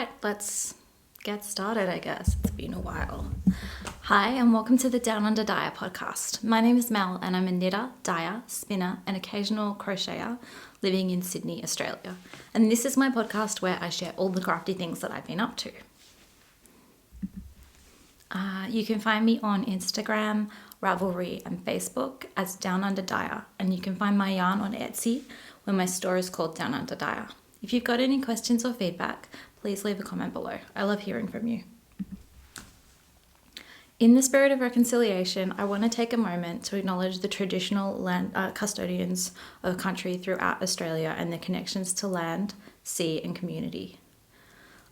right, let's get started, I guess. It's been a while. Hi, and welcome to the DownUnderDyer podcast. My name is Mel, and I'm a knitter, dyer, spinner, and occasional crocheter living in Sydney, Australia. And this is my podcast where I share all the crafty things that I've been up to. You can find me on Instagram, Ravelry, and Facebook as DownUnderDyer, and you can find my yarn on Etsy, where my store is called DownUnderDyer. If you've got any questions or feedback, please leave a comment below. I love hearing from you. In the spirit of reconciliation, I want to take a moment to acknowledge the traditional land custodians of country throughout Australia and their connections to land, sea, and community.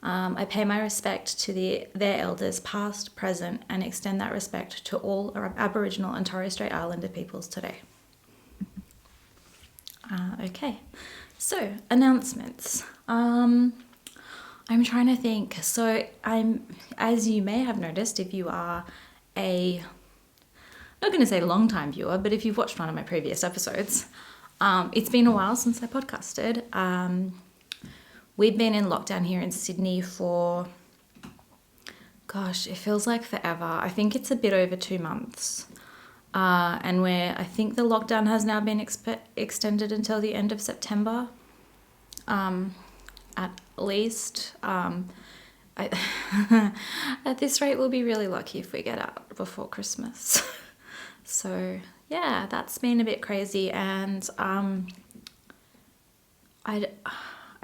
I pay my respect to their elders past, present, and extend that respect to all Aboriginal and Torres Strait Islander peoples today. Okay, so announcements. I'm trying to think. So as you may have noticed, if you are I'm not going to say long-time viewer, but if you've watched one of my previous episodes, it's been a while since I podcasted. We've been in lockdown here in Sydney for, gosh, it feels like forever. I think it's a bit over 2 months. And I think the lockdown has now been extended until the end of September, at least. At this rate, we'll be really lucky if we get out before Christmas. So yeah, that's been a bit crazy, and I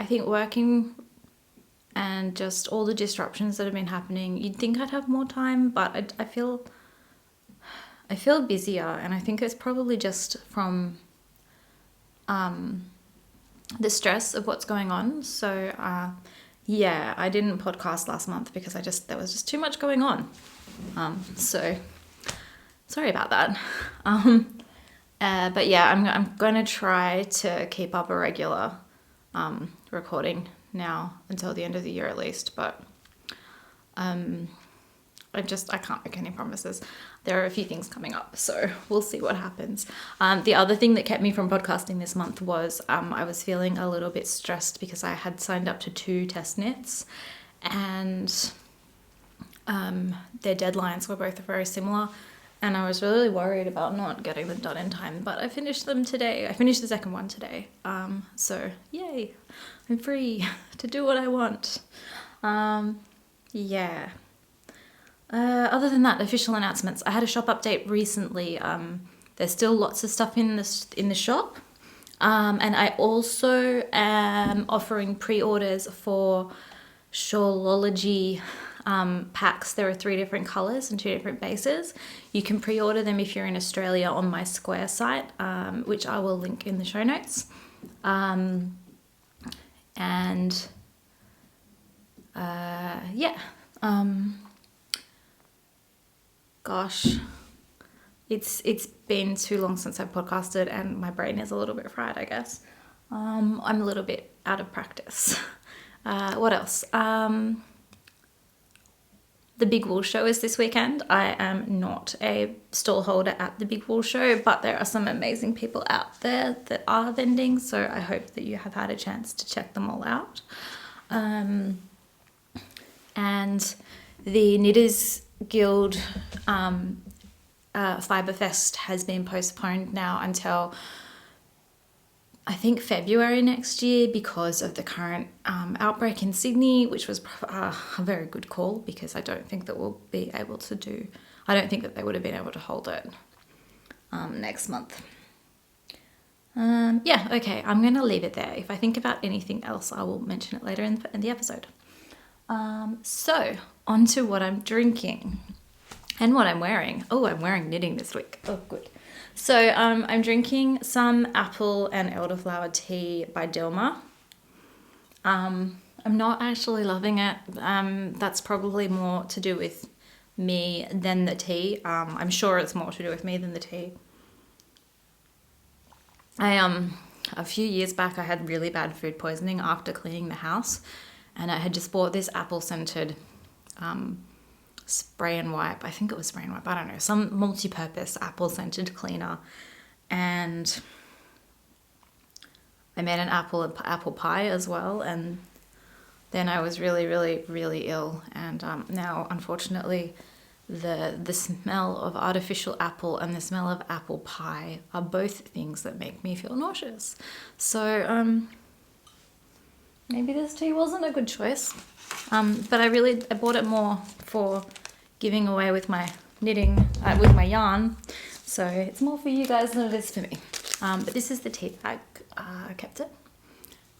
think working and just all the disruptions that have been happening, you'd think I'd have more time, but I feel busier, and I think it's probably just from the stress of what's going on. So yeah, I didn't podcast last month because there was just too much going on. So sorry about that. But yeah, I'm going to try to keep up a regular recording now until the end of the year at least, but I can't make any promises. There are a few things coming up, so we'll see what happens. The other thing that kept me from podcasting this month was I was feeling a little bit stressed because I had signed up to 2 test knits, and their deadlines were both very similar, and I was really worried about not getting them done in time, but I finished them today. I finished the second one today, so yay, I'm free to do what I want. Yeah. Other than that, official announcements. I had a shop update recently. There's still lots of stuff in the shop, and I also am offering pre-orders for Shawlology packs. There are 3 different colours and 2 different bases. You can pre-order them if you're in Australia on my Square site, which I will link in the show notes. Gosh, it's been too long since I've podcasted, and my brain is a little bit fried, I guess. I'm a little bit out of practice. What else? The Big Wool Show is this weekend. I am not a stall holder at the Big Wool Show, but there are some amazing people out there that are vending, so I hope that you have had a chance to check them all out. And the Knitters Guild Fiberfest has been postponed now until I think February next year because of the current outbreak in Sydney, which was a very good call because I don't think that they would have been able to hold it next month. Yeah, okay, I'm going to leave it there. If I think about anything else, I will mention it later in the episode. So, on to what I'm drinking and what I'm wearing. Oh, I'm wearing knitting this week. Oh, good. So, I'm drinking some apple and elderflower tea by Dilma. I'm not actually loving it. That's probably more to do with me than the tea. I'm sure it's more to do with me than the tea. A few years back, I had really bad food poisoning after cleaning the house, and I had just bought this apple-scented spray and wipe. I think it was spray and wipe. I don't know. Some multi-purpose apple-scented cleaner. And I made an apple pie as well, and then I was really, really, really ill. And now, unfortunately, the smell of artificial apple and the smell of apple pie are both things that make me feel nauseous. So maybe this tea wasn't a good choice. But I bought it more for giving away with my knitting, with my yarn. So it's more for you guys than it is for me. But this is the tea bag. I kept it.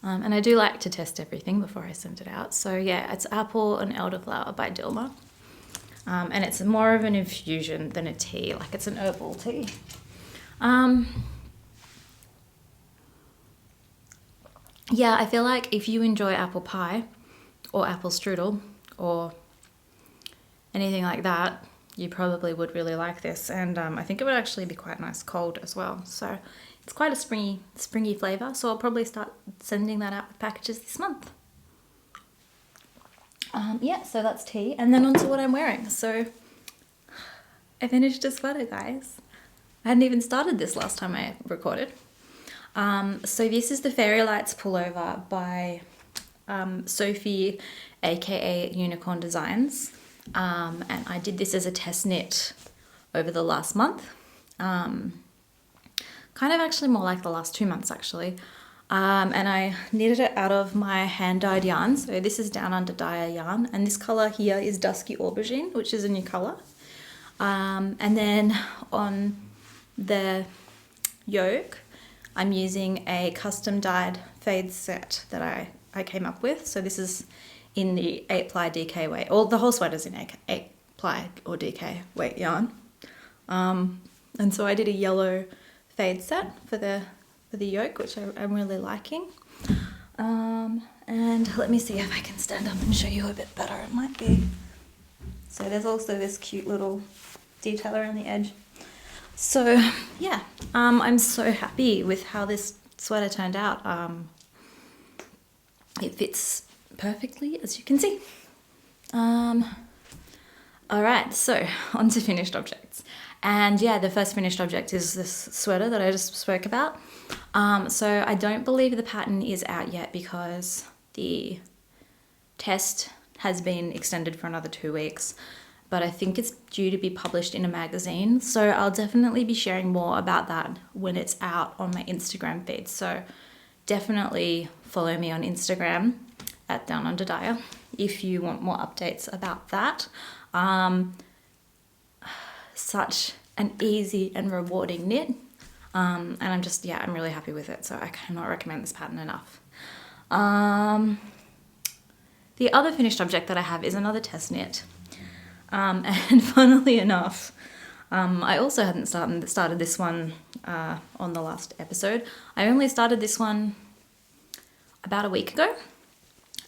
And I do like to test everything before I send it out. So yeah, it's Apple and Elderflower by Dilma. And it's more of an infusion than a tea, like it's an herbal tea. Yeah, I feel like if you enjoy apple pie or apple strudel or anything like that, you probably would really like this. And I think it would actually be quite nice cold as well. So it's quite a springy flavour. So I'll probably start sending that out with packages this month. Yeah, so that's tea. And then on to what I'm wearing. So I finished a sweater, guys. I hadn't even started this last time I recorded. So this is the Fairy Lights Pullover by Sophie, aka Unicorn Designs. And I did this as a test knit over the last month. Kind of actually more like the last 2 months actually. And I knitted it out of my hand-dyed yarn. So this is DownUnderDyer yarn, and this colour here is Dusky Aubergine, which is a new colour. And then on the yoke, I'm using a custom dyed fade set that I came up with. So this is in the 8-ply DK weight, or the whole sweater's in 8-ply or DK weight yarn. And so I did a yellow fade set for the yoke, which I'm really liking. And let me see if I can stand up and show you a bit better. It might be. So there's also this cute little detail around the edge. So yeah, I'm so happy with how this sweater turned out. It fits perfectly, as you can see. All right, so on to finished objects. And yeah, the first finished object is this sweater that I just spoke about. So I don't believe the pattern is out yet because the test has been extended for another 2 weeks, but I think it's due to be published in a magazine. So I'll definitely be sharing more about that when it's out on my Instagram feed. So definitely follow me on Instagram at DownUnderDyer if you want more updates about that. Such an easy and rewarding knit. And I'm really happy with it. So I cannot recommend this pattern enough. The other finished object that I have is another test knit. And funnily enough, I also hadn't started this one on the last episode. I only started this one about a week ago.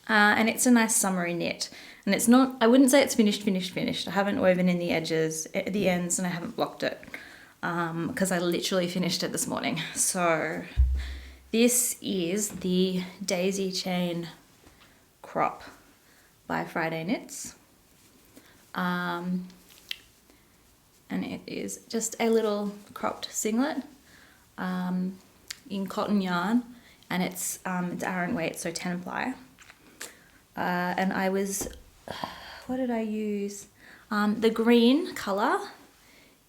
And it's a nice summery knit. And it's not, I wouldn't say it's finished. I haven't woven in the edges, the ends, and I haven't blocked it. Because I literally finished it this morning. So this is the Daisy Chain Crop by Friday.Knits. And it is just a little cropped singlet in cotton yarn, and it's Aran weight, so 10-ply. And I was, what did I use? The green colour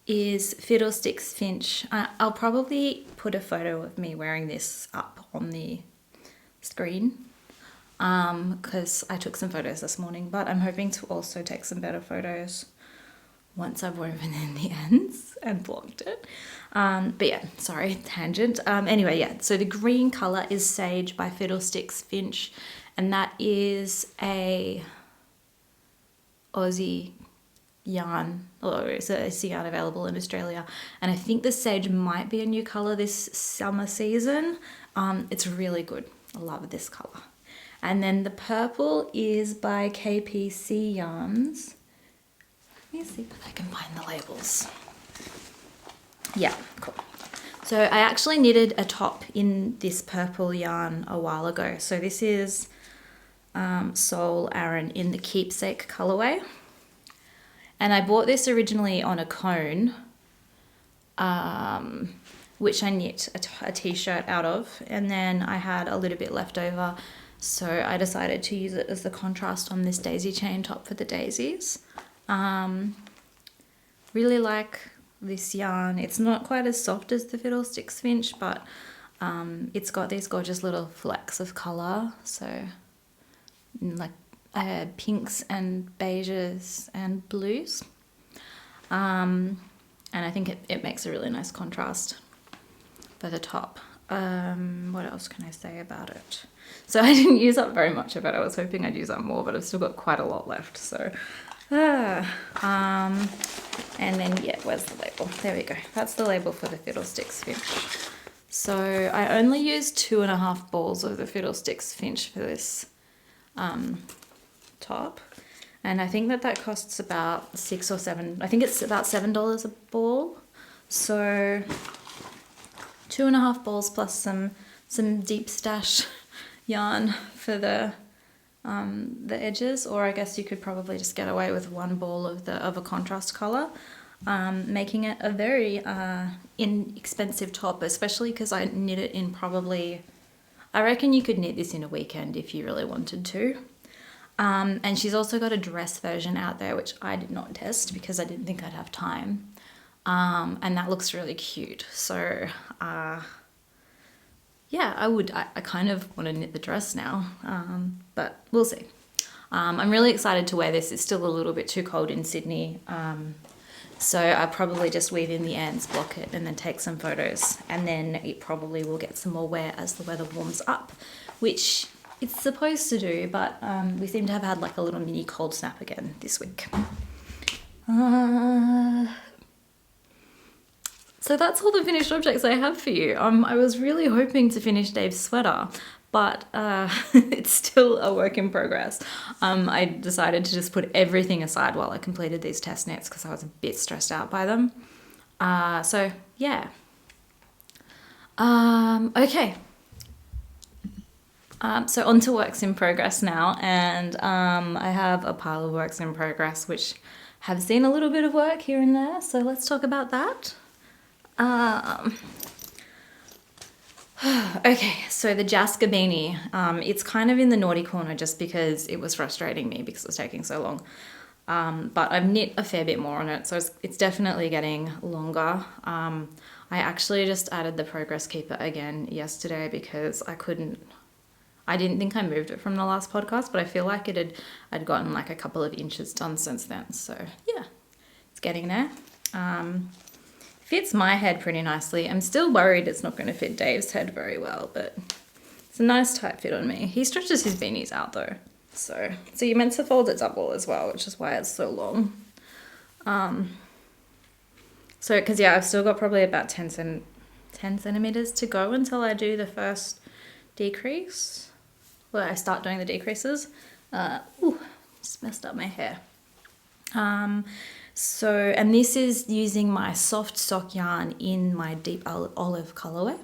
is Fiddlesticks Finch. I'll probably put a photo of me wearing this up on the screen because I took some photos this morning, but I'm hoping to also take some better photos once I've woven in the ends and blocked it. But yeah, sorry, tangent. Anyway, yeah, so the green colour is Sage by Fiddlesticks Finch, and that is a Aussie yarn, or it's a yarn available in Australia, and I think the Sage might be a new colour this summer season. It's really good. I love this colour. And then the purple is by KPC Yarns. Let me see if I can find the labels. Yeah, cool. So I actually knitted a top in this purple yarn a while ago. So this is Soul Aran in the Keepsake colourway. And I bought this originally on a cone, which I knit a t-shirt out of. And then I had a little bit left over So I decided to use it as the contrast on this daisy chain top for the daisies. Really like this yarn. It's not quite as soft as the Fiddlesticks Finch, but it's got these gorgeous little flecks of colour. So like pinks and beiges and blues. And I think it makes a really nice contrast for the top. What else can I say about it? So I didn't use up very much of it. I was hoping I'd use up more, but I've still got quite a lot left. So, and then, yeah, where's the label? There we go. That's the label for the Fiddlesticks Finch. So I only used 2.5 balls of the Fiddlesticks Finch for this top. And I think that costs about $6 or $7. I think it's about $7 a ball. So 2.5 balls plus some deep stash yarn for the edges, or I guess you could probably just get away with 1 ball of a contrast color, making it a very inexpensive top, especially because I knit it in probably, I reckon you could knit this in a weekend if you really wanted to. And she's also got a dress version out there, which I did not test because I didn't think I'd have time. And that looks really cute. So, yeah, I kind of want to knit the dress now, but we'll see. I'm really excited to wear this. It's still a little bit too cold in Sydney. So I'll probably just weave in the ends, block it, and then take some photos. And then it probably will get some more wear as the weather warms up, which it's supposed to do, but we seem to have had like a little mini cold snap again this week. So that's all the finished objects I have for you. I was really hoping to finish Dave's sweater, but it's still a work in progress. I decided to just put everything aside while I completed these test knits because I was a bit stressed out by them. So yeah. Okay. So on to works in progress now, and I have a pile of works in progress which have seen a little bit of work here and there, so let's talk about that. Okay, so the Jaska beanie, it's kind of in the naughty corner just because it was frustrating me because it was taking so long. But I've knit a fair bit more on it, so it's definitely getting longer. I actually just added the progress keeper again yesterday because I didn't think I moved it from the last podcast, but I feel like I'd gotten like a couple of inches done since then. So yeah, it's getting there. Fits my head pretty nicely. I'm still worried it's not going to fit Dave's head very well, but it's a nice tight fit on me. He stretches his beanies out though. So you're meant to fold it double as well, which is why it's so long. Because yeah, I've still got probably about 10 centimeters to go until I do the first decrease. Well, I start doing the decreases. Just messed up my hair. And this is using my soft sock yarn in my deep olive colorway,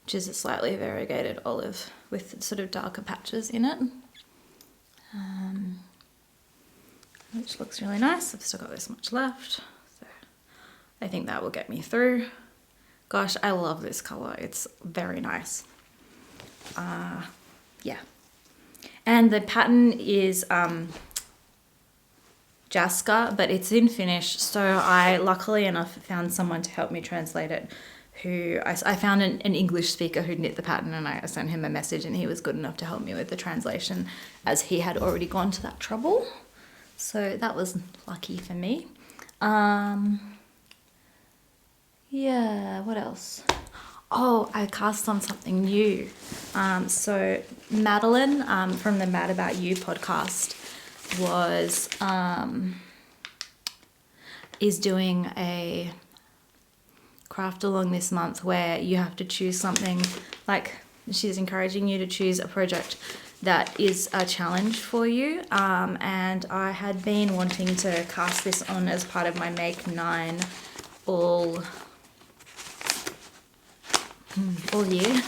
which is a slightly variegated olive with sort of darker patches in it, which looks really nice. I've still got this much left, so I think that will get me through. Gosh, I love this color. It's very nice. Yeah. And the pattern is Jaska, but it's in Finnish, so I luckily enough found someone to help me translate it, who I found an English speaker who knit the pattern, and I sent him a message and he was good enough to help me with the translation as he had already gone to that trouble, so that was lucky for me. Yeah, what else? Oh, I cast on something new. So Madeline from the Mad About You podcast is doing a craft along this month where you have to choose something, like she's encouraging you to choose a project that is a challenge for you, and I had been wanting to cast this on as part of my Make 9 all year,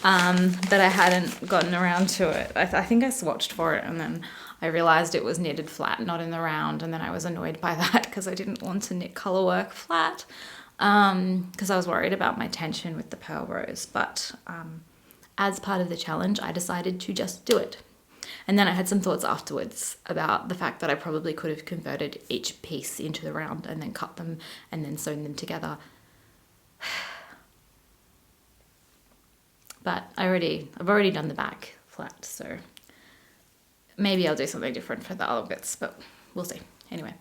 but I hadn't gotten around to it. I think I swatched for it and then I realised it was knitted flat, not in the round, and then I was annoyed by that because I didn't want to knit colour work flat because I was worried about my tension with the pearl rose, but as part of the challenge, I decided to just do it. And then I had some thoughts afterwards about the fact that I probably could have converted each piece into the round and then cut them and then sewn them together. But I've already done the back flat, so maybe I'll do something different for the other bits, but we'll see. Anyway,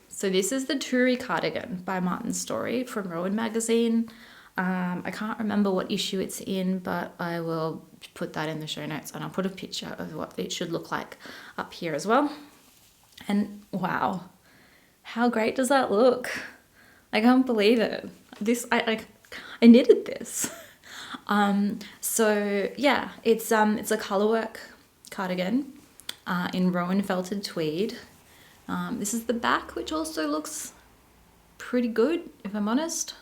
so this is the Toorie cardigan by Martin Storey from Rowan magazine. I can't remember what issue it's in, but I will put that in the show notes, and I'll put a picture of what it should look like up here as well. And wow, how great does that look? I can't believe it. I knitted this. So yeah, it's a colorwork cardigan in Rowan felted tweed. This is the back, which also looks pretty good, if I'm honest.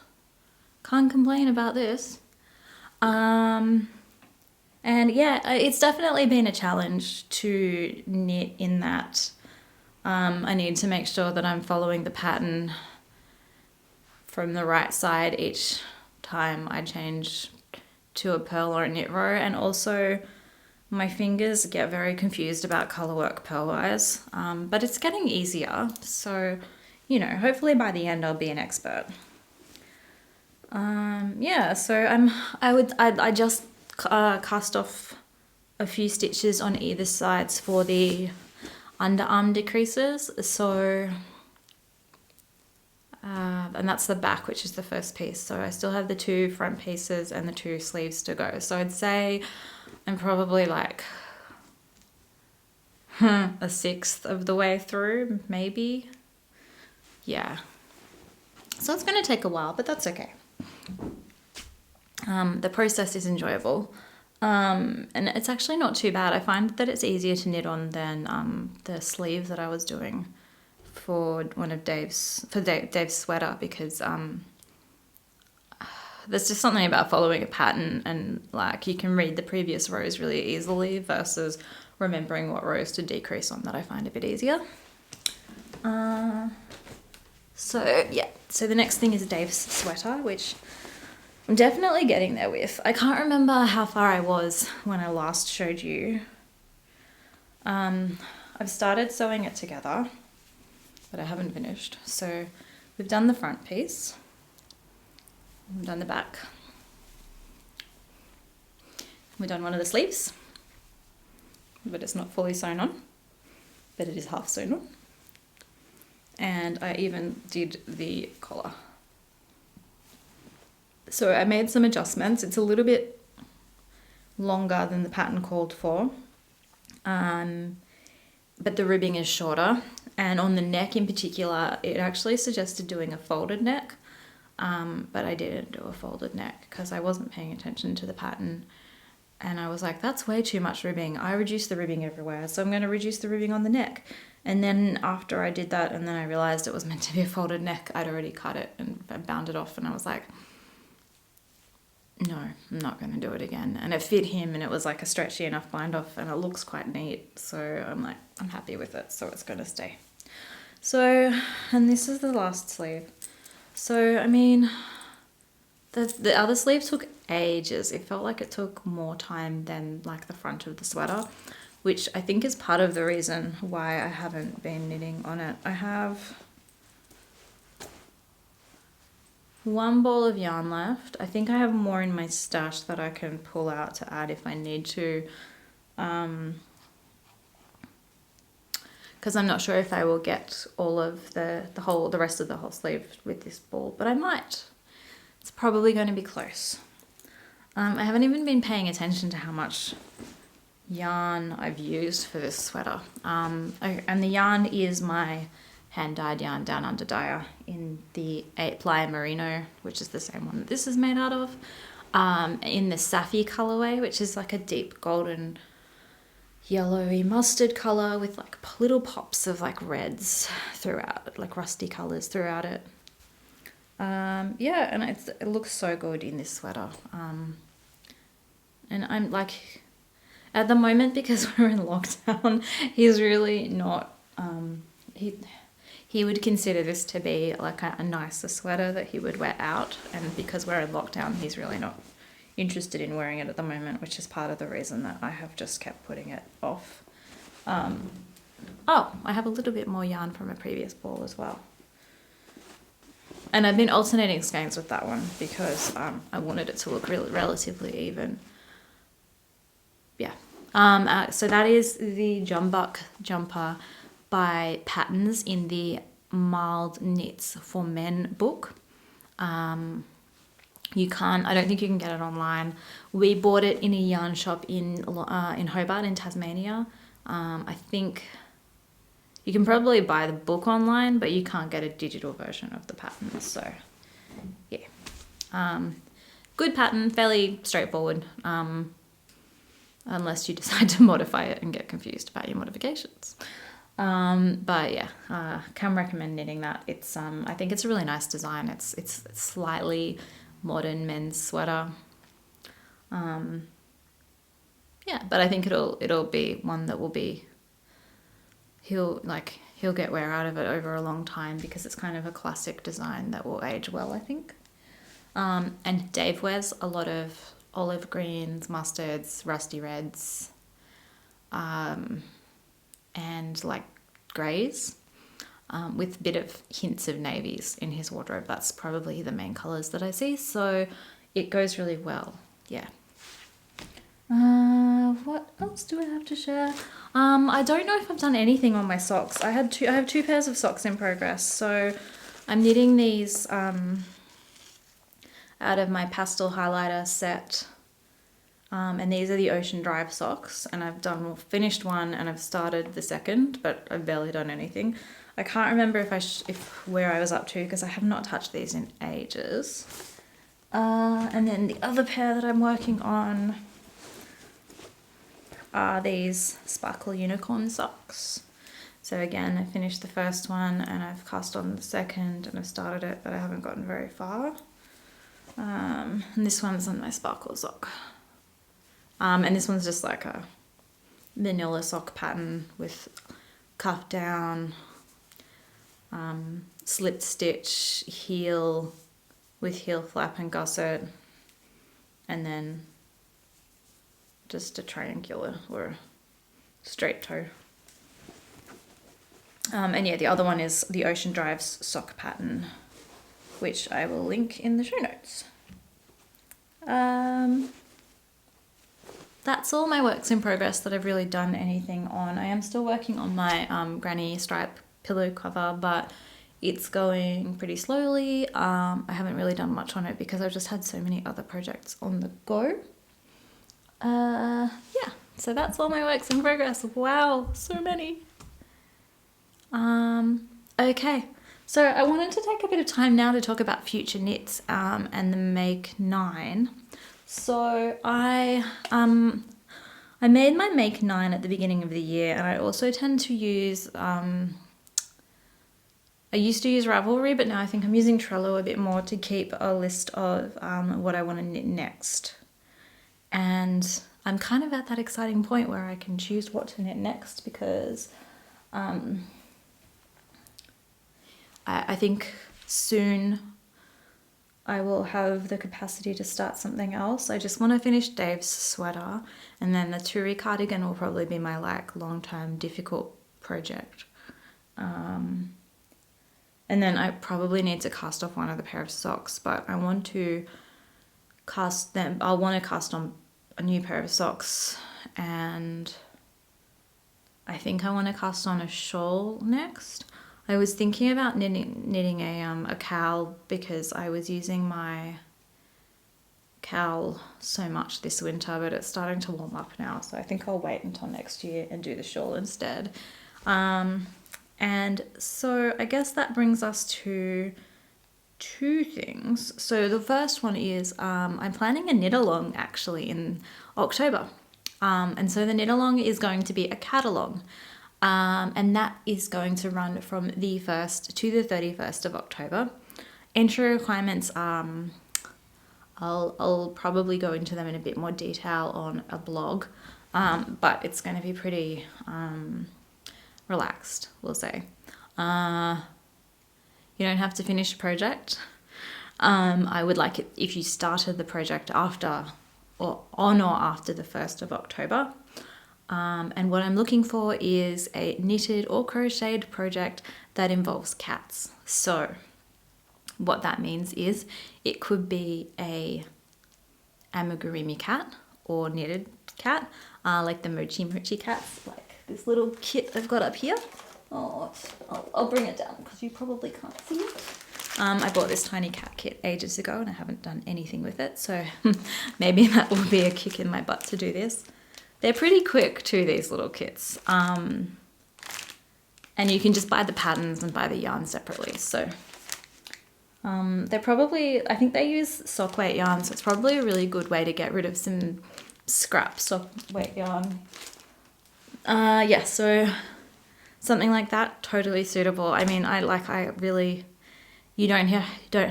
Can't complain about this. And yeah, it's definitely been a challenge to knit in that I need to make sure that I'm following the pattern from the right side each time I change to a purl or a knit row, and also my fingers get very confused about colourwork purl-wise, but it's getting easier, so you know, hopefully by the end I'll be an expert. Yeah, so I just cast off a few stitches on either sides for the underarm decreases, so and that's the back, which is the first piece, so I still have the 2 front pieces and the 2 sleeves to go. So I'd say I'm probably like a sixth of the way through, maybe. Yeah, so it's going to take a while, but that's okay. The process is enjoyable, and it's actually not too bad. I find that it's easier to knit on than the sleeve that I was doing for one of Dave's sweater, because there's just something about following a pattern, and like you can read the previous rows really easily versus remembering what rows to decrease on, that I find a bit easier. So yeah, so the next thing is Dave's sweater, which I'm definitely getting there with. I can't remember how far I was when I last showed you. I've started sewing it together, but I haven't finished. So we've done the front piece, we've done the back, we've done one of the sleeves, but it's not fully sewn on, but it is half sewn on. And I even did the collar. So I made some adjustments. It's a little bit longer than the pattern called for, but the ribbing is shorter. And on the neck in particular, it actually suggested doing a folded neck, but I didn't do a folded neck because I wasn't paying attention to the pattern. And I was like, that's way too much ribbing. I reduced the ribbing everywhere, so I'm going to reduce the ribbing on the neck. And then after I did that, and then I realized it was meant to be a folded neck, I'd already cut it and bound it off, and I was like, no, I'm not going to do it again. And it fit him, and it was like a stretchy enough bind off, and it looks quite neat, so I'm like, I'm happy with it, so it's going to stay. So, and this is the last sleeve. So I mean, the other sleeve took ages. It felt like it took more time than like the front of the sweater, which I think is part of the reason why I haven't been knitting on it. I have one ball of yarn left. I think I have more in my stash that I can pull out to add if I need to, because I'm not sure if I will get all of the rest of the whole sleeve with this ball, but I might. It's probably going to be close. I haven't even been paying attention to how much yarn I've used for this sweater. And the yarn is my hand-dyed yarn DownUnderDyer in the 8-ply merino, which is the same one that this is made out of, in the Safi colorway, which is like a deep golden yellowy mustard color with like little pops of like reds throughout, like rusty colors throughout it. Yeah, and it looks so good in this sweater. And I'm like, at the moment, because we're in lockdown, he's really not, he would consider this to be like a nicer sweater that he would wear out, and because we're in lockdown, he's really not interested in wearing it at the moment, which is part of the reason that I have just kept putting it off. Oh, I have a little bit more yarn from a previous ball as well. And I've been alternating skeins with that one because I wanted it to look really relatively even. Yeah. So that is the Jumbuck jumper by Patons in the Marled Knits for Men book. You can't, I don't think you can get it online. We bought it in a yarn shop in Hobart in Tasmania. I think you can probably buy the book online, but you can't get a digital version of the pattern. So yeah, good pattern, fairly straightforward, unless you decide to modify it and get confused about your modifications. But yeah, can recommend knitting that. It's I think it's a really nice design. It's slightly modern men's sweater. Yeah, but I think it'll be one that will be, he'll get wear out of it over a long time because it's kind of a classic design that will age well, I think. And Dave wears a lot of olive greens, mustards, rusty reds, and like greys, with a bit of hints of navies in his wardrobe. That's probably the main colours that I see, so it goes really well. Yeah. What else do I have to share? I don't know if I've done anything on my socks. I have two pairs of socks in progress. So I'm knitting these out of my pastel highlighter set. And these are the Ocean Drive socks, and I've finished one and I've started the second, but I've barely done anything. I can't remember where I was up to because I have not touched these in ages. And then the other pair that I'm working on are these Sparkle Unicorn socks. So again, I finished the first one and I've cast on the second and I've started it, but I haven't gotten very far. And this one's on my sparkle sock. And this one's just like a vanilla sock pattern with cuff down, slip stitch, heel with heel flap and gusset, and then just a triangular or a straight toe. And yeah, the other one is the Ocean Drive's sock pattern, which I will link in the show notes. That's all my works in progress that I've really done anything on. I am still working on my granny stripe pillow cover, but it's going pretty slowly. I haven't really done much on it because I've just had so many other projects on the go. Yeah, so that's all my works in progress. Wow, so many. Okay, so I wanted to take a bit of time now to talk about future knits and the Make 9. So I made my Make 9 at the beginning of the year, and I also tend to use, I used to use Ravelry, but now I think I'm using Trello a bit more to keep a list of what I want to knit next. And I'm kind of at that exciting point where I can choose what to knit next because I think soon I will have the capacity to start something else. I just want to finish Dave's sweater, and then the Toorie cardigan will probably be my long-term difficult project. And then I probably need to cast off one other pair of socks, but I want to cast them. I'll want to cast on a new pair of socks, and I think I want to cast on a shawl next. I was thinking about knitting a cowl because I was using my cowl so much this winter, but it's starting to warm up now, so I think I'll wait until next year and do the shawl instead. And so I guess that brings us to two things. So the first one is I'm planning a knit along actually in October, and so the knit along is going to be a cat-along. And that is going to run from the 1st to the 31st of October. Entry requirements, I'll probably go into them in a bit more detail on a blog, but it's going to be pretty relaxed, we'll say. You don't have to finish a project. I would like it if you started the project after or on or after the 1st of October. And what I'm looking for is a knitted or crocheted project that involves cats. So what that means is it could be a amigurumi cat or knitted cat, like the mochi mochi cats, like this little kit I've got up here. Oh, I'll bring it down because you probably can't see it. I bought this tiny cat kit ages ago and I haven't done anything with it, so maybe that will be a kick in my butt to do this. They're pretty quick too, these little kits. And you can just buy the patterns and buy the yarn separately. So they're probably, I think they use sock weight yarn, so it's probably a really good way to get rid of some scrap sock weight yarn. Yeah, so something like that, totally suitable. I mean, you don't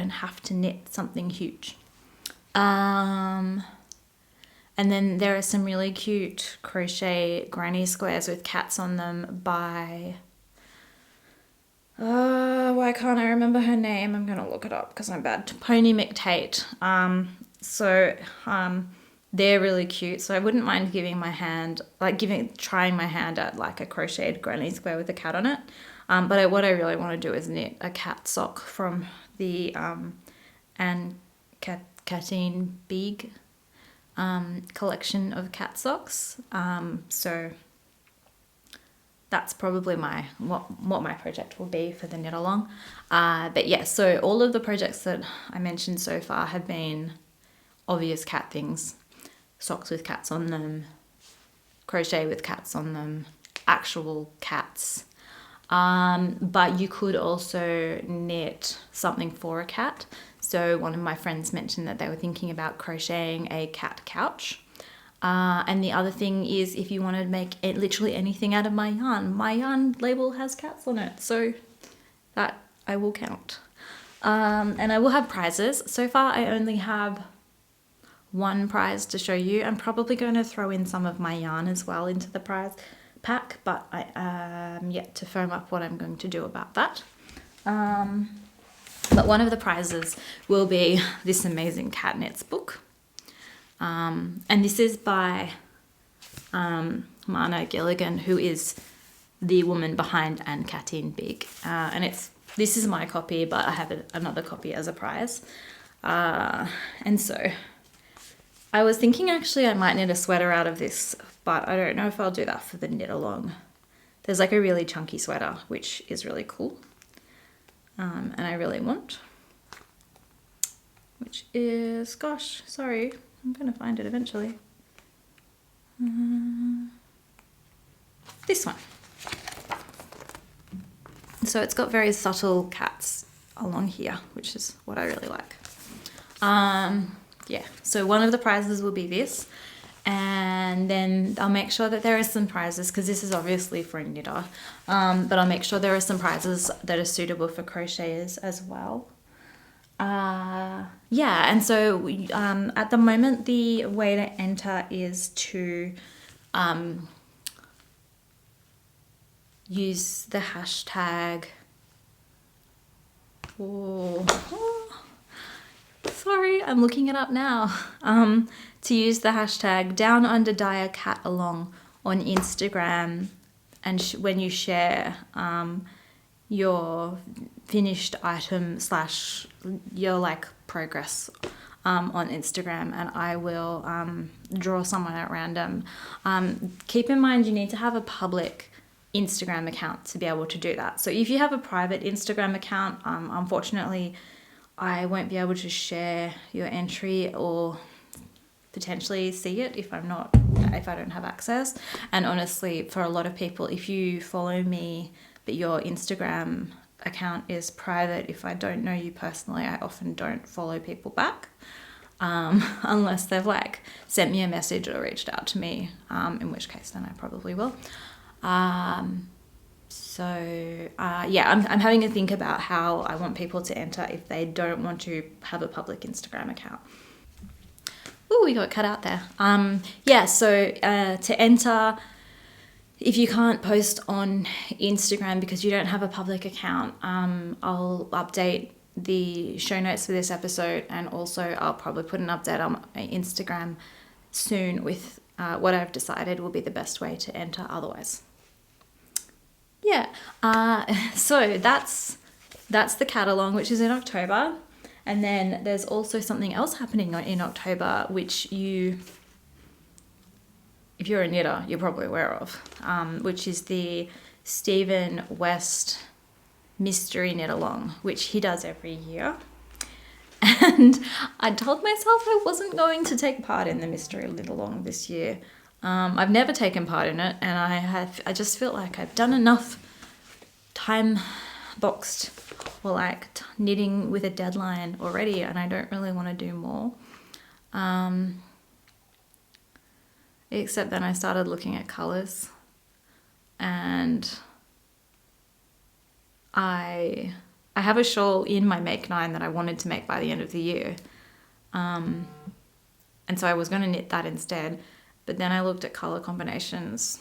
have to knit something huge. And then there are some really cute crochet granny squares with cats on them by, why can't I remember her name? I'm going to look it up because I'm bad. Pony McTate. They're really cute. So I wouldn't mind trying my hand at like a crocheted granny square with a cat on it. But what I really want to do is knit a cat sock from the Anne Catine Big collection of cat socks. So that's probably what my project will be for the knit along. But yeah, so all of the projects that I mentioned so far have been obvious cat things. Socks with cats on them, crochet with cats on them, actual cats. But you could also knit something for a cat. So one of my friends mentioned that they were thinking about crocheting a cat couch. And the other thing is if you want to make literally anything out of my yarn label has cats on it. So that I will count. And I will have prizes. So far I only have one prize to show you. I'm probably going to throw in some of my yarn as well into the prize pack, but I am yet to firm up what I'm going to do about that. But one of the prizes will be this amazing Cat Knits book. And this is by Mana Gilligan, who is the woman behind Anne Catine Big. And this is my copy, but I have another copy as a prize. And so I was thinking actually I might knit a sweater out of this, but I don't know if I'll do that for the knit along. There's like a really chunky sweater, which is really cool. And I really want, which is, gosh, sorry, I'm going to find it eventually. This one. So it's got very subtle cats along here, which is what I really like. Yeah, so one of the prizes will be this, and then I'll make sure that there are some prizes, because this is obviously for a knitter, but I'll make sure there are some prizes that are suitable for crocheters as well. Yeah, and so at the moment the way to enter is to use the hashtag, sorry, I'm looking it up now, to use the hashtag DownUnderDyer cat along on Instagram, and when you share your finished item / your like progress on Instagram, and I will draw someone at random. Keep in mind you need to have a public Instagram account to be able to do that. So if you have a private Instagram account, unfortunately I won't be able to share your entry or potentially see it if I don't have access. And honestly, for a lot of people, if you follow me but your Instagram account is private, if I don't know you personally, I often don't follow people back unless they've like sent me a message or reached out to me, in which case then I probably will. Yeah, I'm having to think about how I want people to enter if they don't want to have a public Instagram account. Ooh, we got cut out there. Yeah, so to enter, if you can't post on Instagram because you don't have a public account, I'll update the show notes for this episode, and also I'll probably put an update on my Instagram soon with what I've decided will be the best way to enter otherwise. Yeah, so that's the cat-along, which is in October. And then there's also something else happening in October, which if you're a knitter, you're probably aware of, which is the Stephen West Mystery Knit Along, which he does every year. And I told myself I wasn't going to take part in the Mystery Knit Along this year. I've never taken part in it, and I just feel like I've done enough time boxed or like knitting with a deadline already, and I don't really want to do more. Except then I started looking at colours, and I have a shawl in my Make 9 that I wanted to make by the end of the year. And so I was going to knit that instead, but then I looked at colour combinations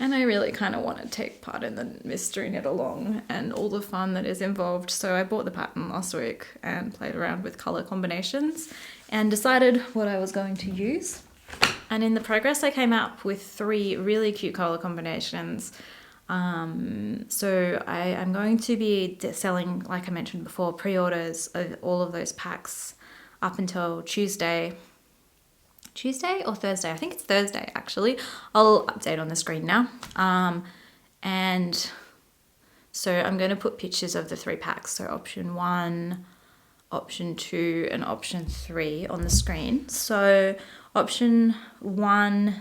and I really kind of want to take part in the Mystery Knit Along and all the fun that is involved. So I bought the pattern last week and played around with colour combinations and decided what I was going to use. And in the progress I came up with 3 really cute colour combinations. So I'm going to be selling, like I mentioned before, pre-orders of all of those packs up until Tuesday or Thursday. I think it's Thursday actually. I'll update on the screen now. And so I'm going to put pictures of the 3 packs. So option 1, option 2 and option 3 on the screen. So option 1,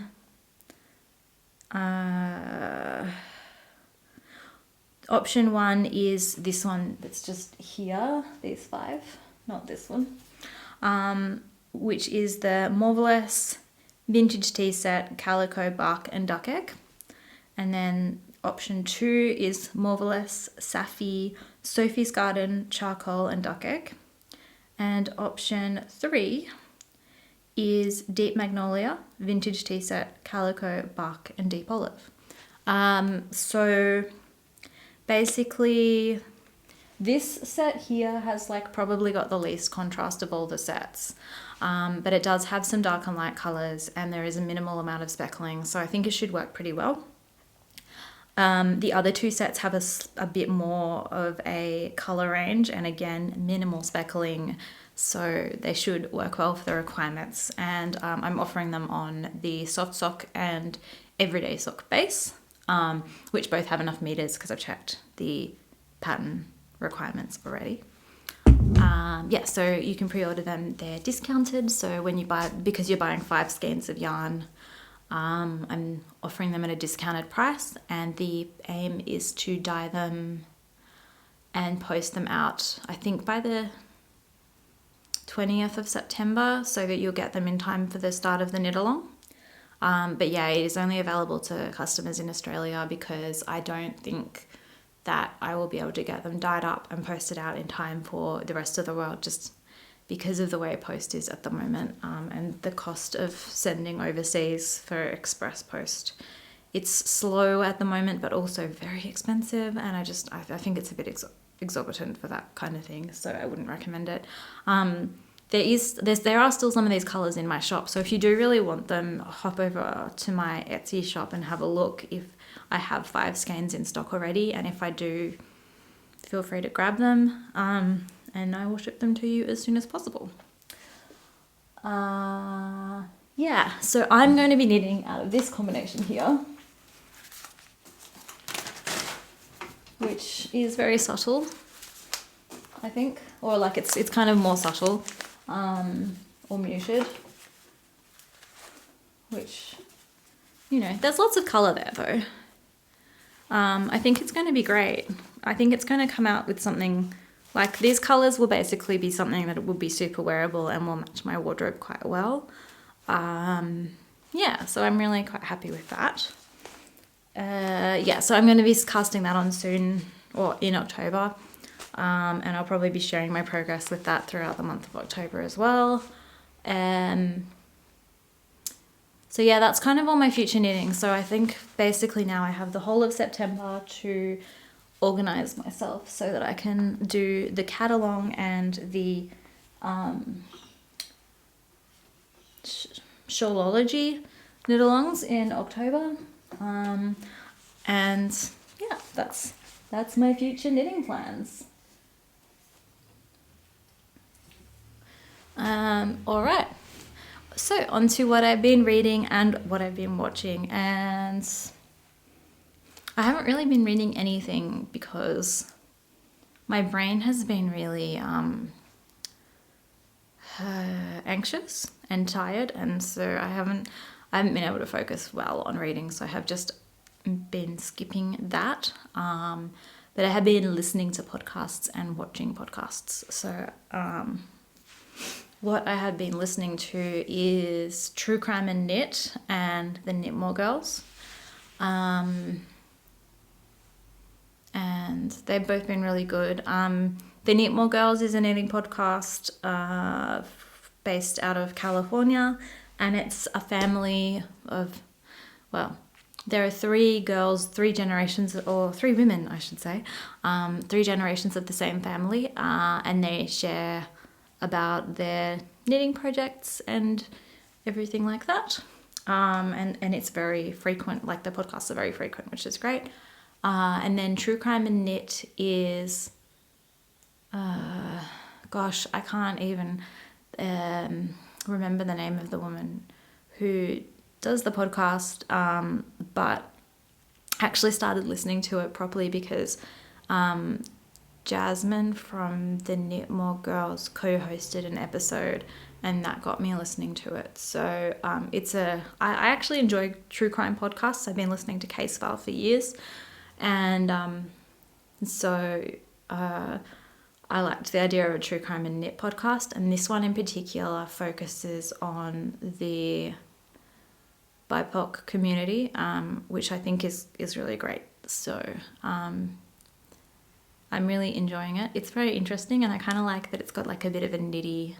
option 1 is this one that's just here, these 5, not this one, which is the Marvelous Vintage Tea Set, Calico, Bark and Duck Egg. And then option 2 is Marvelous Safi, Sophie's Garden, Charcoal and Duck Egg. And option 3 is Deep Magnolia, Vintage Tea Set, Calico, Bark and Deep Olive. So basically this set here has like probably got the least contrast of all the sets, but it does have some dark and light colors and there is a minimal amount of speckling, so I think it should work pretty well. The other 2 sets have a bit more of a color range and again minimal speckling, so they should work well for the requirements. And I'm offering them on the soft sock and everyday sock base, which both have enough meters because I've checked the pattern requirements already. Yeah, so you can pre-order them. They're discounted, so when you buy, because you're buying 5 skeins of yarn, I'm offering them at a discounted price, and the aim is to dye them and post them out, I think by the 20th of September, so that you'll get them in time for the start of the knit along. But yeah, it is only available to customers in Australia because I don't think that I will be able to get them dyed up and posted out in time for the rest of the world, just because of the way post is at the moment, and the cost of sending overseas for express post. It's slow at the moment, but also very expensive, and I think it's a bit exorbitant for that kind of thing, so I wouldn't recommend it. There are still some of these colours in my shop, so if you do really want them, hop over to my Etsy shop and have a look if I have 5 skeins in stock already, and if I do, feel free to grab them, and I will ship them to you as soon as possible. Yeah, so I'm going to be knitting out of this combination here, which is very subtle, I think, or like it's kind of more subtle, or muted, which, you know, there's lots of colour there though. I think it's going to be great. I think it's going to come out with something like these colours will basically be something that will be super wearable and will match my wardrobe quite well. Yeah, so I'm really quite happy with that. Yeah, so I'm going to be casting that on soon, or in October. And I'll probably be sharing my progress with that throughout the month of October as well. So yeah, that's kind of all my future knitting. So I think basically now I have the whole of September to organise myself so that I can do the cat along and the Shawlology knit-alongs in October. And yeah, that's my future knitting plans. All right. So on to what I've been reading and what I've been watching, and I haven't really been reading anything because my brain has been really anxious and tired, and so I haven't been able to focus well on reading, so I have just been skipping that. But I have been listening to podcasts and watching podcasts. So what I have been listening to is True Crime and Knit and the Knitmore Girls. And they've both been really good. The Knitmore Girls is a knitting podcast based out of California, and it's a family of, well, there are 3 girls, 3 generations, or 3 women, I should say, 3 generations of the same family, and they share about their knitting projects and everything like that. And it's very frequent, like the podcasts are very frequent, which is great. And then True Crime and Knit is, gosh, I can't even remember the name of the woman who does the podcast, but actually started listening to it properly because Jasmine from the Knitmore Girls co-hosted an episode, and that got me listening to it. So I actually enjoy true crime podcasts. I've been listening to Case File for years, and so I liked the idea of a True Crime and Knit podcast, and this one in particular focuses on the BIPOC community, which I think is really great. So I'm really enjoying it. It's very interesting, and I kind of like that it's got like a bit of a knitty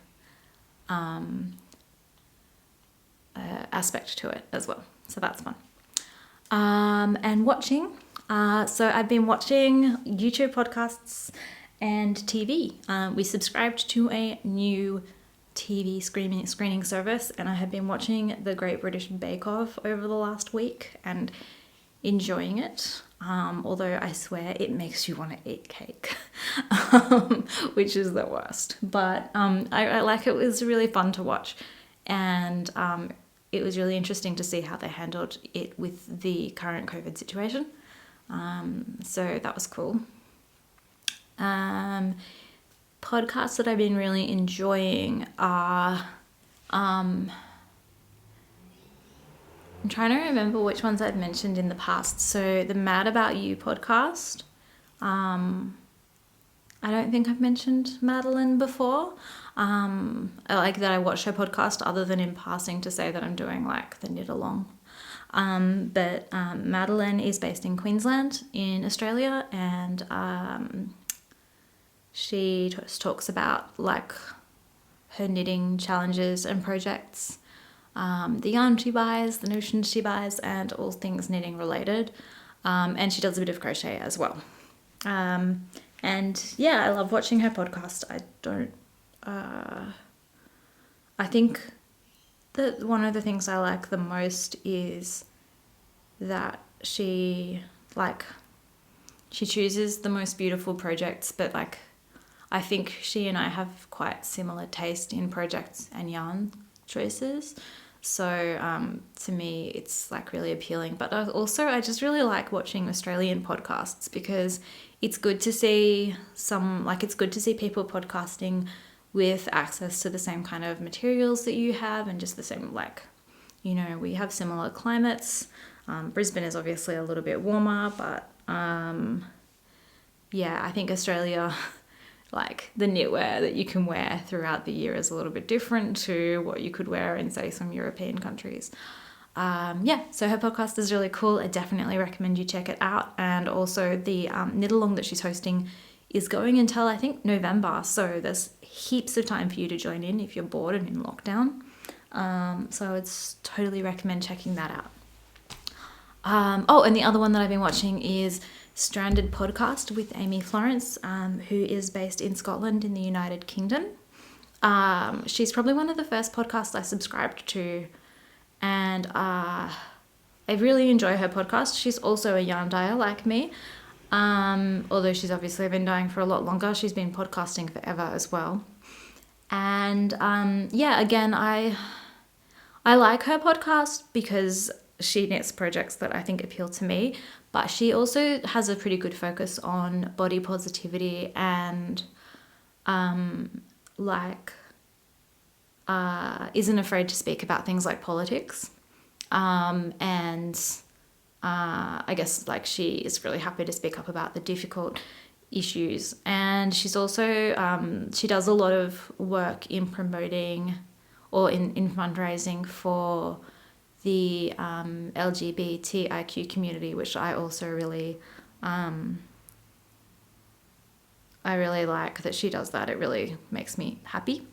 aspect to it as well. So that's fun. And watching. So I've been watching YouTube podcasts and TV. We subscribed to a new TV screening service, and I have been watching The Great British Bake Off over the last week and enjoying it. Although I swear it makes you want to eat cake, which is the worst. But I like it. It was really fun to watch, and it was really interesting to see how they handled it with the current COVID situation. So that was cool. Podcasts that I've been really enjoying are, I'm trying to remember which ones I've mentioned in the past. So the Mad About You podcast, I don't think I've mentioned Madeline before. I like that I watch her podcast other than in passing to say that I'm doing like the knit along. But Madeline is based in Queensland in Australia, and she talks about like her knitting challenges and projects, the yarn she buys, the notions she buys, and all things knitting related. And she does a bit of crochet as well. And yeah, I love watching her podcast. I think that one of the things I like the most is that she chooses the most beautiful projects, but like I think she and I have quite similar taste in projects and yarn choices. So to me, it's like really appealing. But also, I just really like watching Australian podcasts because it's good to see people podcasting with access to the same kind of materials that you have, and just the same, like, you know, we have similar climates. Brisbane is obviously a little bit warmer, but yeah, I think Australia, like the knitwear that you can wear throughout the year is a little bit different to what you could wear in, say, some European countries. Yeah, so her podcast is really cool. I definitely recommend you check it out. And also the knit along that she's hosting is going until I think November, so there's heaps of time for you to join in if you're bored and in lockdown. So it's totally recommend checking that out. And the other one that I've been watching is Stranded Podcast with Amy Florence, who is based in Scotland in the United Kingdom. She's probably one of the first podcasts I subscribed to and I really enjoy her podcast. She's also a yarn dyer like me, although she's obviously been dyeing for a lot longer. She's been podcasting forever as well. And yeah, again, I like her podcast because she knits projects that I think appeal to me, but she also has a pretty good focus on body positivity and isn't afraid to speak about things like politics. And I guess like she is really happy to speak up about the difficult issues. And she's also, she does a lot of work in promoting or in fundraising for the LGBTIQ community, which I also really, I really like that she does that. It really makes me happy.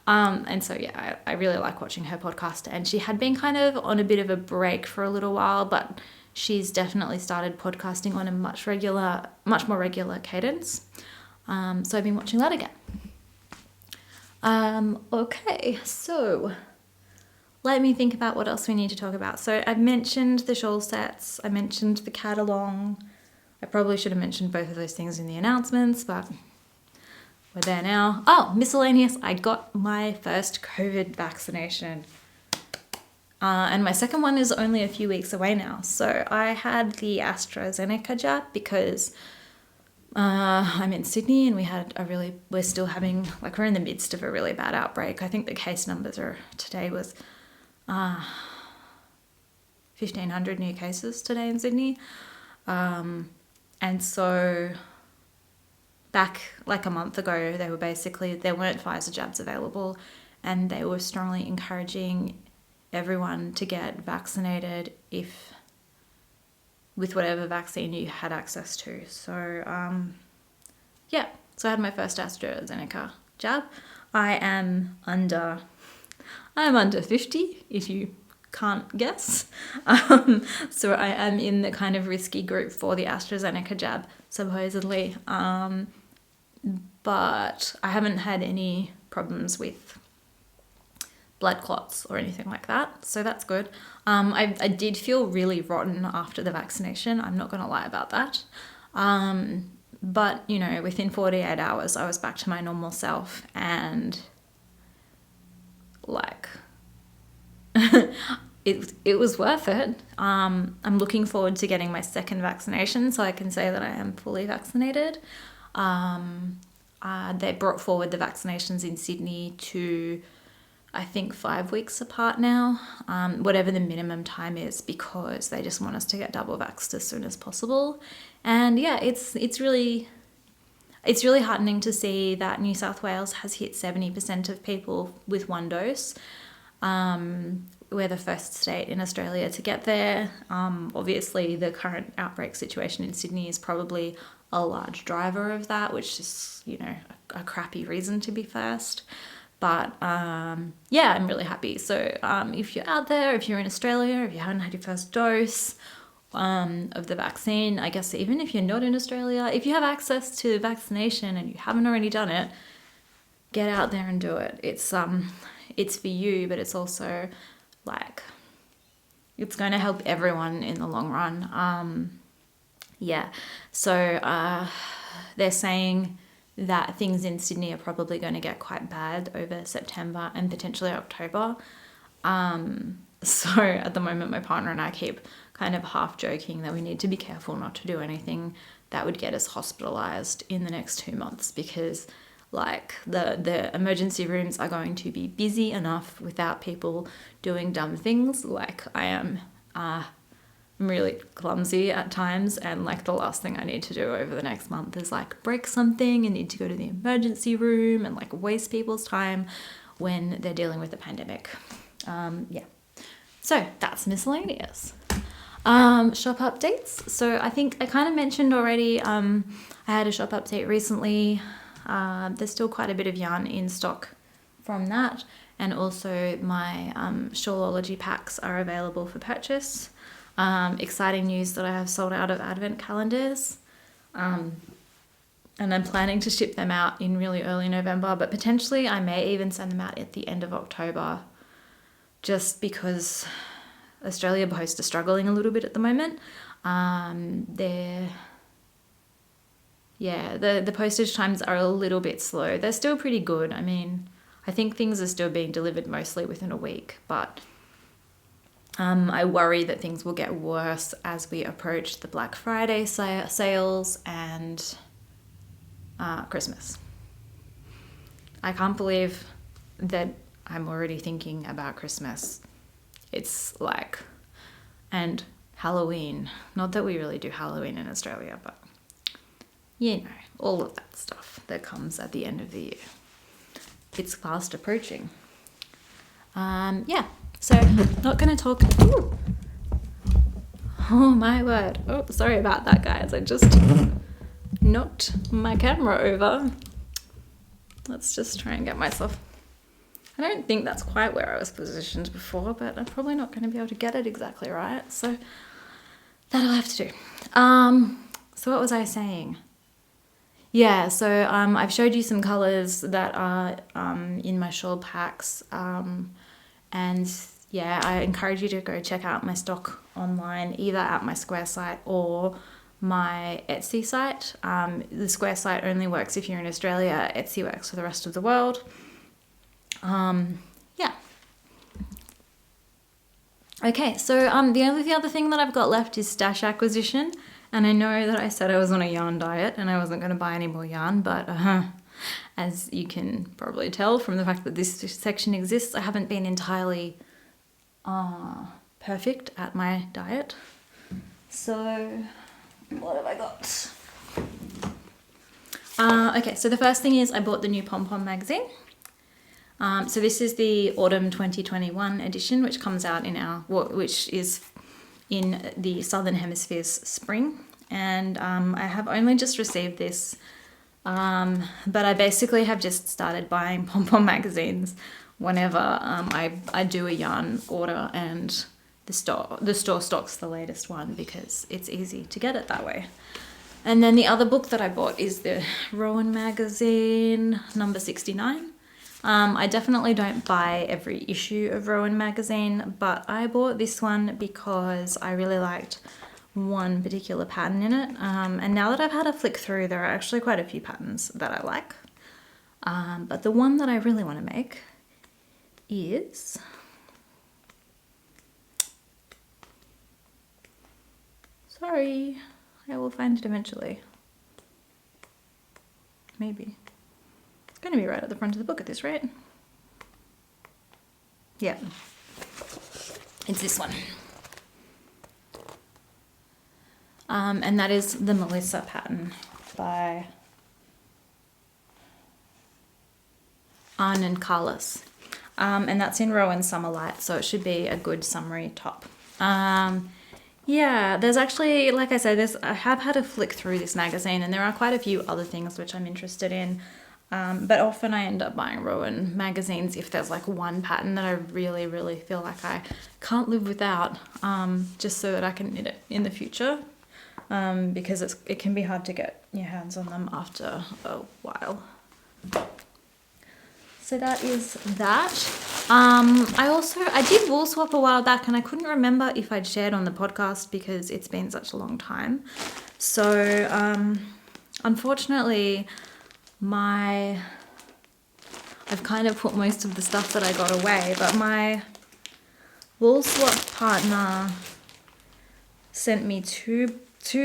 And so, yeah, I really like watching her podcast, and she had been kind of on a bit of a break for a little while, but she's definitely started podcasting on a much more regular cadence. So I've been watching that again. Okay, so let me think about what else we need to talk about. So I've mentioned the shawl sets, I mentioned the cat along. I probably should have mentioned both of those things in the announcements, but we're there now. Oh, miscellaneous. I got my first COVID vaccination. And my second one is only a few weeks away now. So I had the AstraZeneca jab because I'm in Sydney and we're still having, like, we're in the midst of a really bad outbreak. I think the case numbers today was 1,500 new cases today in Sydney. And so back like a month ago, there weren't Pfizer jabs available, and they were strongly encouraging everyone to get vaccinated with whatever vaccine you had access to. So yeah, so I had my first AstraZeneca jab. I am under 50, if you can't guess. So I am in the kind of risky group for the AstraZeneca jab, supposedly. But I haven't had any problems with blood clots or anything like that, so that's good. I did feel really rotten after the vaccination, I'm not going to lie about that. But, you know, within 48 hours, I was back to my normal self, and like, it was worth it. I'm looking forward to getting my second vaccination so I can say that I am fully vaccinated. They brought forward the vaccinations in Sydney to, I think, 5 weeks apart now, whatever the minimum time is, because they just want us to get double vaxxed as soon as possible. And yeah, it's really heartening to see that New South Wales has hit 70% of people with one dose. We're the first state in Australia to get there. Obviously, the current outbreak situation in Sydney is probably a large driver of that, which is, you know, a crappy reason to be first. But yeah, I'm really happy. So if you're out there, if you're in Australia, if you haven't had your first dose of the vaccine, I guess even if you're not in Australia, if you have access to vaccination and you haven't already done it, get out there and do it. It's for you, but it's also like, it's going to help everyone in the long run. Yeah, so they're saying that things in Sydney are probably going to get quite bad over September and potentially October. So at the moment, my partner and I keep kind of half joking that we need to be careful not to do anything that would get us hospitalized in the next 2 months, because like the emergency rooms are going to be busy enough without people doing dumb things. Like I am really clumsy at times, and like the last thing I need to do over the next month is like break something and need to go to the emergency room and like waste people's time when they're dealing with the pandemic. Yeah, so that's miscellaneous. Shop updates. So I think I kind of mentioned already, I had a shop update recently. There's still quite a bit of yarn in stock from that, and also my Shawlology packs are available for purchase. Exciting news that I have sold out of advent calendars, and I'm planning to ship them out in really early November, but potentially I may even send them out at the end of October, just because Australia Post are struggling a little bit at the moment. The postage times are a little bit slow. They're still pretty good. I mean, I think things are still being delivered mostly within a week, but I worry that things will get worse as we approach the Black Friday sales and Christmas. I can't believe that I'm already thinking about Christmas. It's like, and Halloween. Not that we really do Halloween in Australia, but you know, all of that stuff that comes at the end of the year. It's fast approaching. So not going to talk. Ooh. Oh my word. Oh, sorry about that, guys. I just knocked my camera over. Let's just try and get myself. I don't think that's quite where I was positioned before, but I'm probably not going to be able to get it exactly right. So that I'll have to do. So what was I saying? Yeah, so I've showed you some colours that are in my shawl packs. And yeah, I encourage you to go check out my stock online, either at my Square site or my Etsy site. The Square site only works if you're in Australia. Etsy works for the rest of the world. Yeah. Okay, so the other thing that I've got left is stash acquisition. And I know that I said I was on a yarn diet and I wasn't going to buy any more yarn, but as you can probably tell from the fact that this section exists, I haven't been entirely perfect at my diet. So what have I got? Okay, so the first thing is I bought the new Pom Pom magazine. So this is the Autumn 2021 edition, which comes out which is in the Southern Hemisphere's spring. And I have only just received this, but I basically have just started buying Pom Pom magazines whenever I do a yarn order and the store stocks the latest one because it's easy to get it that way. And then the other book that I bought is the Rowan magazine, number 69. I definitely don't buy every issue of Rowan magazine, but I bought this one because I really liked one particular pattern in it. And now that I've had a flick through, there are actually quite a few patterns that I like. But the one that I really want to make is sorry, I will find it eventually. Maybe. It's going to be right at the front of the book at this rate. Yeah. It's this one. And that is the Melissa pattern by Aran and Carlos. And that's in Rowan Summer Light, so it should be a good summery top. Yeah, there's actually, like I said, I have had a flick through this magazine and there are quite a few other things which I'm interested in. But often I end up buying Rowan magazines if there's like one pattern that I really, really feel like I can't live without, just so that I can knit it in the future. Because it can be hard to get your hands on them after a while. So that is that. I did wool swap a while back and I couldn't remember if I'd shared on the podcast because it's been such a long time. So unfortunately I've kind of put most of the stuff that I got away, but my wool swap partner sent me two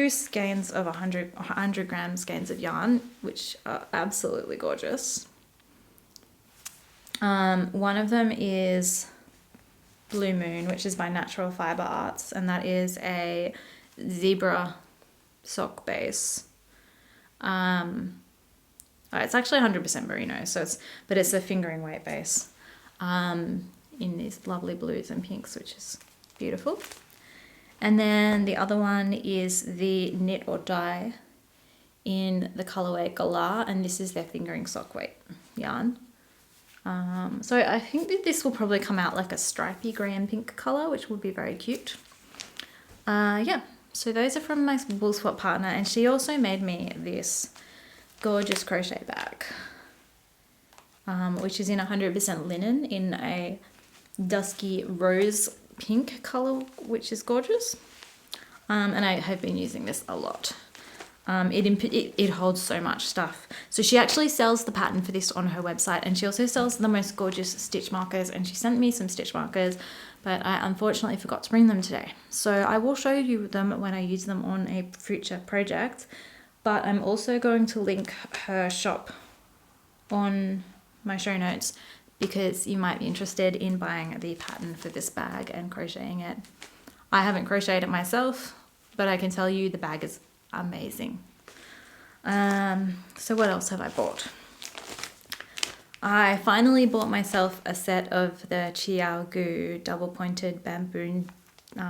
skeins of 100 gram skeins of yarn, which are absolutely gorgeous. One of them is Blue Moon, which is by Natural Fiber Arts, and that is a zebra sock base. It's actually 100% merino, but it's a fingering weight base in these lovely blues and pinks, which is beautiful. And then the other one is the Knit or Dye in the colorway Galah, and this is their fingering sock weight yarn. So I think that this will probably come out like a stripy grey and pink color, which will be very cute. Yeah, so those are from my wool swap partner, and she also made me this gorgeous crochet bag, which is in 100% linen in a dusky rose pink color, which is gorgeous. And I have been using this a lot. It holds so much stuff. So she actually sells the pattern for this on her website, and she also sells the most gorgeous stitch markers, and she sent me some stitch markers, but I unfortunately forgot to bring them today. So I will show you them when I use them on a future project, but I'm also going to link her shop on my show notes because you might be interested in buying the pattern for this bag and crocheting it. I haven't crocheted it myself, but I can tell you the bag is amazing. So what else have I bought? I finally bought myself a set of the Chiao double pointed bamboo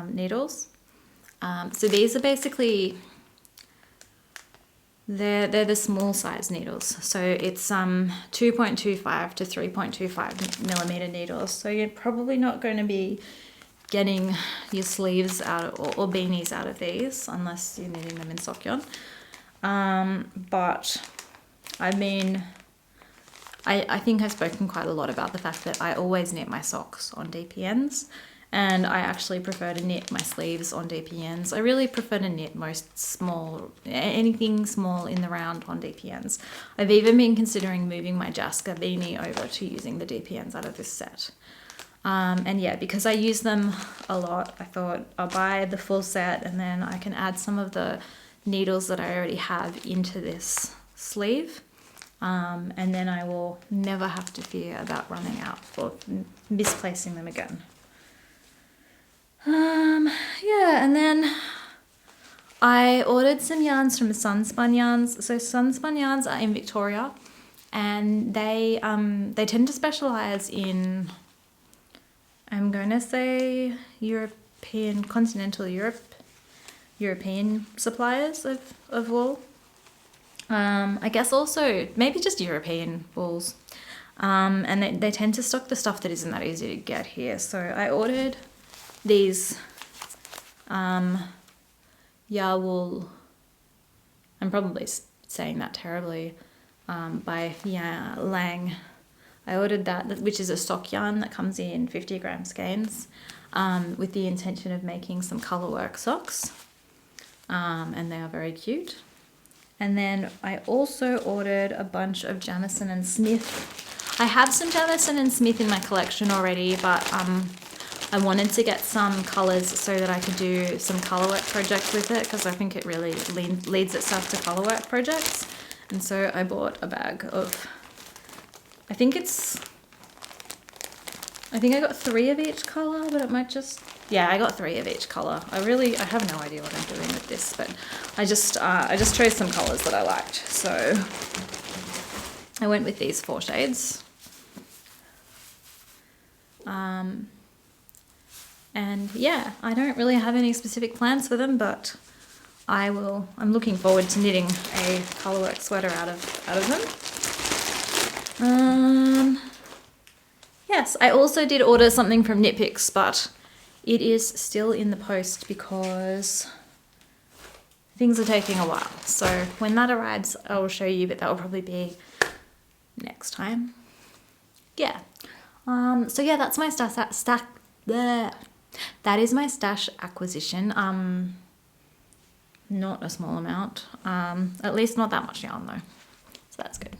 needles. So these are basically, they're the small size needles. So it's 2.25 to 3.25 millimeter needles. So you're probably not going to be getting your sleeves out or beanies out of these unless you're knitting them in sock yarn. But I mean, I think I've spoken quite a lot about the fact that I always knit my socks on DPNs, and I actually prefer to knit my sleeves on DPNs. I really prefer to knit anything small in the round on DPNs. I've even been considering moving my Jaska beanie over to using the DPNs out of this set. And yeah, because I use them a lot, I thought I'll buy the full set and then I can add some of the needles that I already have into this sleeve. And then I will never have to fear about running out or misplacing them again. Yeah, and then I ordered some yarns from Sunspun Yarns. So Sunspun Yarns are in Victoria, and they tend to specialize in, I'm going to say continental European suppliers of wool. I guess also maybe just European wools. And they tend to stock the stuff that isn't that easy to get here. So I ordered these Yarwool, I'm probably saying that terribly, by Lang. I ordered that, which is a stock yarn that comes in 50 gram skeins, with the intention of making some colourwork socks, and they are very cute. And then I also ordered a bunch of Jamison Smith. I have some Jamison Smith in my collection already, but I wanted to get some colours so that I could do some colourwork projects with it, because I think it really leads itself to colourwork projects. And so I bought a bag of, I think I got 3 of each colour, but it might just, yeah, I got 3 of each colour. I have no idea what I'm doing with this, but I just chose some colours that I liked. So I went with these 4 shades. And yeah, I don't really have any specific plans for them, but I'm looking forward to knitting a colourwork sweater out of them. Yes, I also did order something from Knit Picks, but it is still in the post because things are taking a while. So when that arrives, I will show you, but that will probably be next time. Yeah. So yeah, that's my that is my stash acquisition. Not a small amount. At least not that much yarn though. So that's good.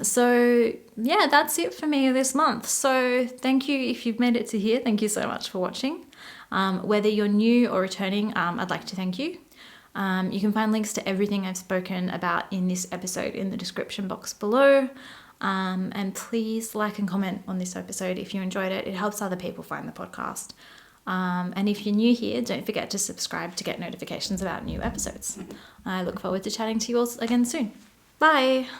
So yeah, that's it for me this month. So thank you if you've made it to here. Thank you so much for watching. Whether you're new or returning, I'd like to thank you. You can find links to everything I've spoken about in this episode in the description box below. And please like and comment on this episode if you enjoyed it. It helps other people find the podcast. And if you're new here, don't forget to subscribe to get notifications about new episodes. I look forward to chatting to you all again soon. Bye!